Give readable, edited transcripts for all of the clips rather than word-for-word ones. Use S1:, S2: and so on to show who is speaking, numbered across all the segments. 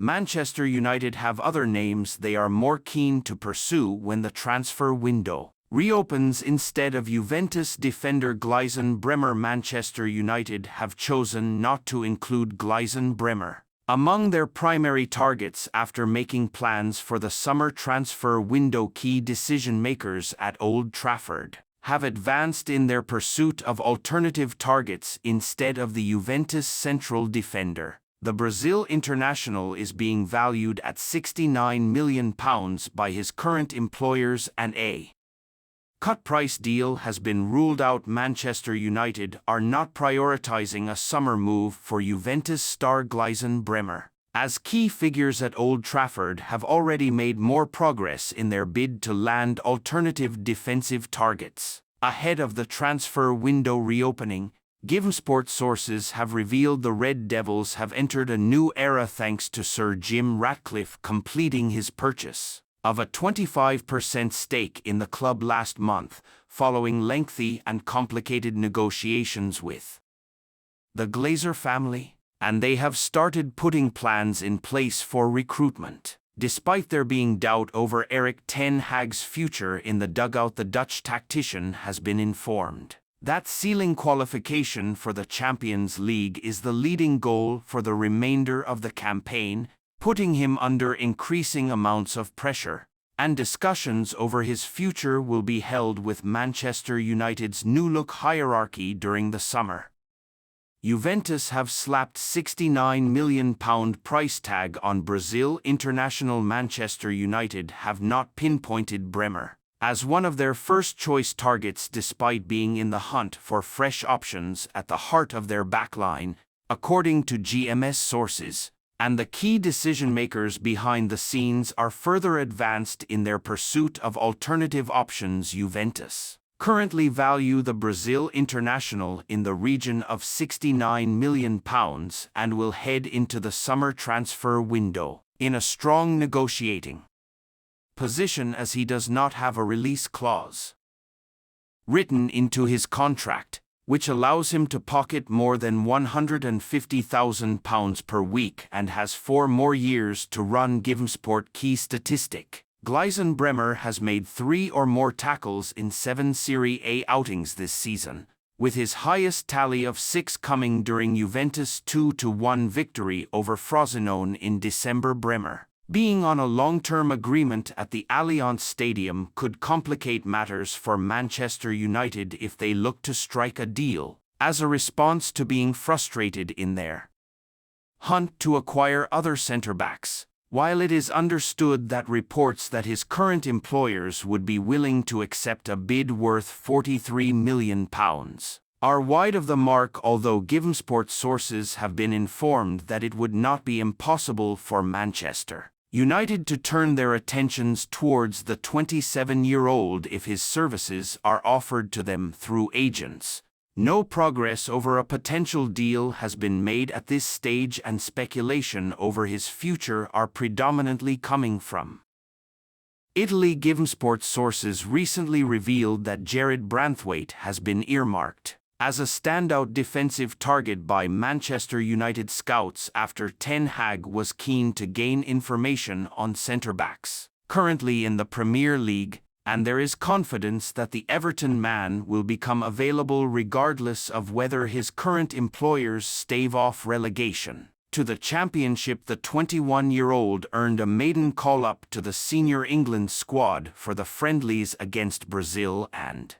S1: Manchester United have other names they are more keen to pursue when the transfer window reopens. Instead of Juventus defender Gleisen Bremer, Manchester United have chosen not to include Gleisen Bremer among their primary targets after making plans for the summer transfer window. Key decision-makers at Old Trafford have advanced in their pursuit of alternative targets instead of the Juventus central defender. The Brazil international is being valued at £69 million by his current employers, and a cut price deal has been ruled out. Manchester United are not prioritizing a summer move for Juventus star Gleisen Bremer, as key figures at Old Trafford have already made more progress in their bid to land alternative defensive targets. Ahead of the transfer window reopening, GivenSport sources have revealed the Red Devils have entered a new era thanks to Sir Jim Ratcliffe completing his purchase of a 25% stake in the club last month, following lengthy and complicated negotiations with the Glazer family, and they have started putting plans in place for recruitment. Despite there being doubt over Erik ten Hag's future in the dugout, the Dutch tactician has been informed that ceiling qualification for the Champions League is the leading goal for the remainder of the campaign, putting him under increasing amounts of pressure, and discussions over his future will be held with Manchester United's new-look hierarchy during the summer. Juventus have slapped £69 million price tag on Brazil international. Manchester United have not pinpointed Bremer as one of their first-choice targets, despite being in the hunt for fresh options at the heart of their backline, according to GMS sources, and the key decision-makers behind the scenes are further advanced in their pursuit of alternative options. Juventus currently value the Brazil international in the region of £69 million and will head into the summer transfer window in a strong negotiating position, as he does not have a release clause written into his contract, which allows him to pocket more than £150,000 per week and has 4 more years to run. GivenSport key statistic: Gleisen Bremer has made 3 or more tackles in 7 Serie A outings this season, with his highest tally of 6 coming during Juventus' 2-1 victory over Frosinone in December. Bremer being on a long-term agreement at the Allianz Stadium could complicate matters for Manchester United if they look to strike a deal, as a response to being frustrated in their hunt to acquire other centre-backs. While it is understood that reports that his current employers would be willing to accept a bid worth £43 million are wide of the mark, although GivenSport sources have been informed that it would not be impossible for Manchester United to turn their attentions towards the 27-year-old if his services are offered to them through agents. No progress over a potential deal has been made at this stage, and speculation over his future are predominantly coming from Italy. GivenSport sources recently revealed that Jared Branthwaite has been earmarked as a standout defensive target by Manchester United scouts after Ten Hag was keen to gain information on centre-backs currently in the Premier League, and there is confidence that the Everton man will become available regardless of whether his current employers stave off relegation to the Championship. The 21-year-old earned a maiden call-up to the senior England squad for the friendlies against Brazil and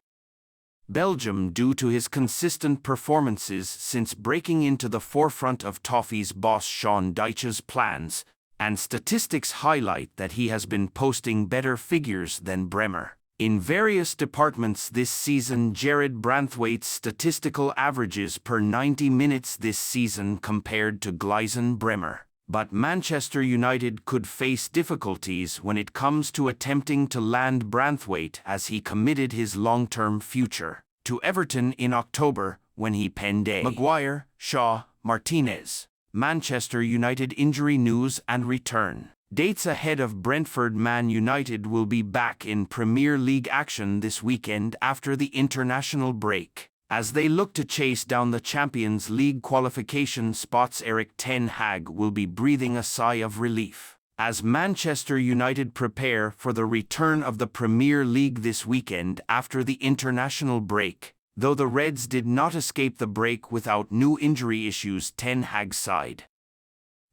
S1: Belgium due to his consistent performances since breaking into the forefront of Toffee's boss Sean Dyche's plans, and statistics highlight that he has been posting better figures than Bremer in various departments this season. Jared Branthwaite's statistical averages per 90 minutes this season compared to Gleisen Bremer, but Manchester United could face difficulties when it comes to attempting to land Branthwaite, as he committed his long-term future to Everton in October when he penned a Maguire, Shaw, Martinez. Manchester United injury news and return dates ahead of Brentford. Man United will be back in Premier League action this weekend after the international break. As they look to chase down the Champions League qualification spots, Erik ten Hag will be breathing a sigh of relief as Manchester United prepare for the return of the Premier League this weekend after the international break. Though the Reds did not escape the break without new injury issues, ten Hag's side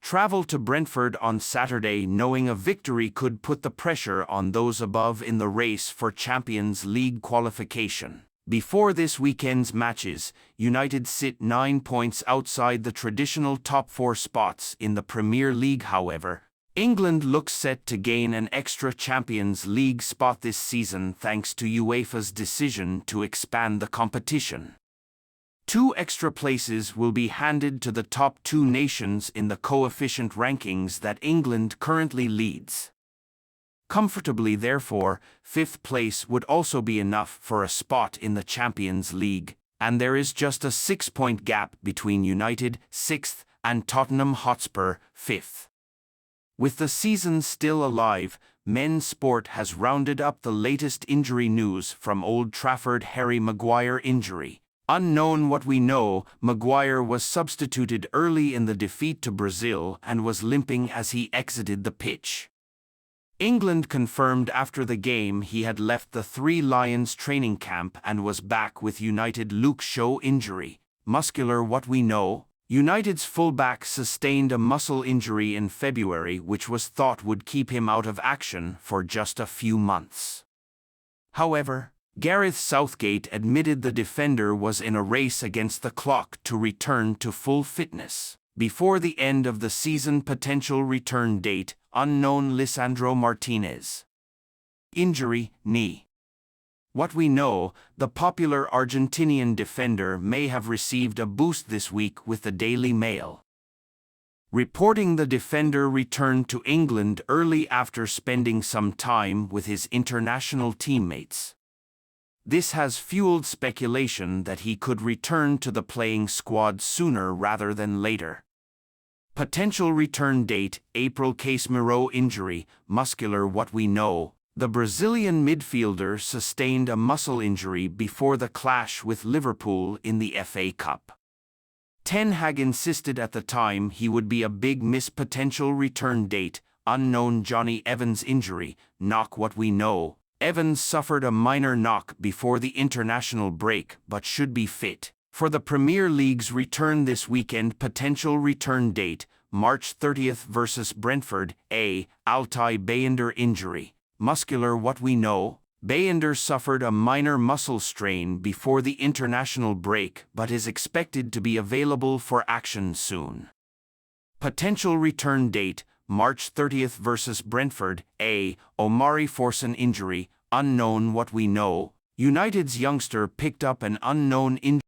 S1: traveled to Brentford on Saturday, knowing a victory could put the pressure on those above in the race for Champions League qualification. Before this weekend's matches, United sit 9 points outside the traditional top 4 spots in the Premier League. However, England looks set to gain an extra Champions League spot this season thanks to UEFA's decision to expand the competition. 2 extra places will be handed to the top 2 nations in the coefficient rankings that England currently leads comfortably. Therefore, 5th place would also be enough for a spot in the Champions League, and there is just a 6-point gap between United, 6th, and Tottenham Hotspur, 5th. With the season still alive, Men's Sport has rounded up the latest injury news from Old Trafford. Harry Maguire injury. Unknown what we know, Maguire was substituted early in the defeat to Brazil and was limping as he exited the pitch. England confirmed after the game he had left the Three Lions training camp and was back with United. Luke Shaw injury. Muscular what we know. United's fullback sustained a muscle injury in February which was thought would keep him out of action for just a few months. However, Gareth Southgate admitted the defender was in a race against the clock to return to full fitness before the end of the season. Potential return date unknown. Lisandro Martinez injury, knee. What we know, the popular Argentinian defender may have received a boost this week, with the Daily Mail reporting the defender returned to England early after spending some time with his international teammates. This has fueled speculation that he could return to the playing squad sooner rather than later. Potential return date, April. Casemiro injury, muscular what we know. The Brazilian midfielder sustained a muscle injury before the clash with Liverpool in the FA Cup. Ten Hag insisted at the time he would be a big miss. Potential return date, unknown. Johnny Evans injury, knock what we know. Evans suffered a minor knock before the international break but should be fit for the Premier League's return this weekend. Potential return date, March 30th versus Brentford. Altay Bayender injury. Muscular what we know. Bayender suffered a minor muscle strain before the international break but is expected to be available for action soon. Potential return date, March 30th versus Brentford. Omari Forson injury, unknown what we know. United's youngster picked up an unknown injury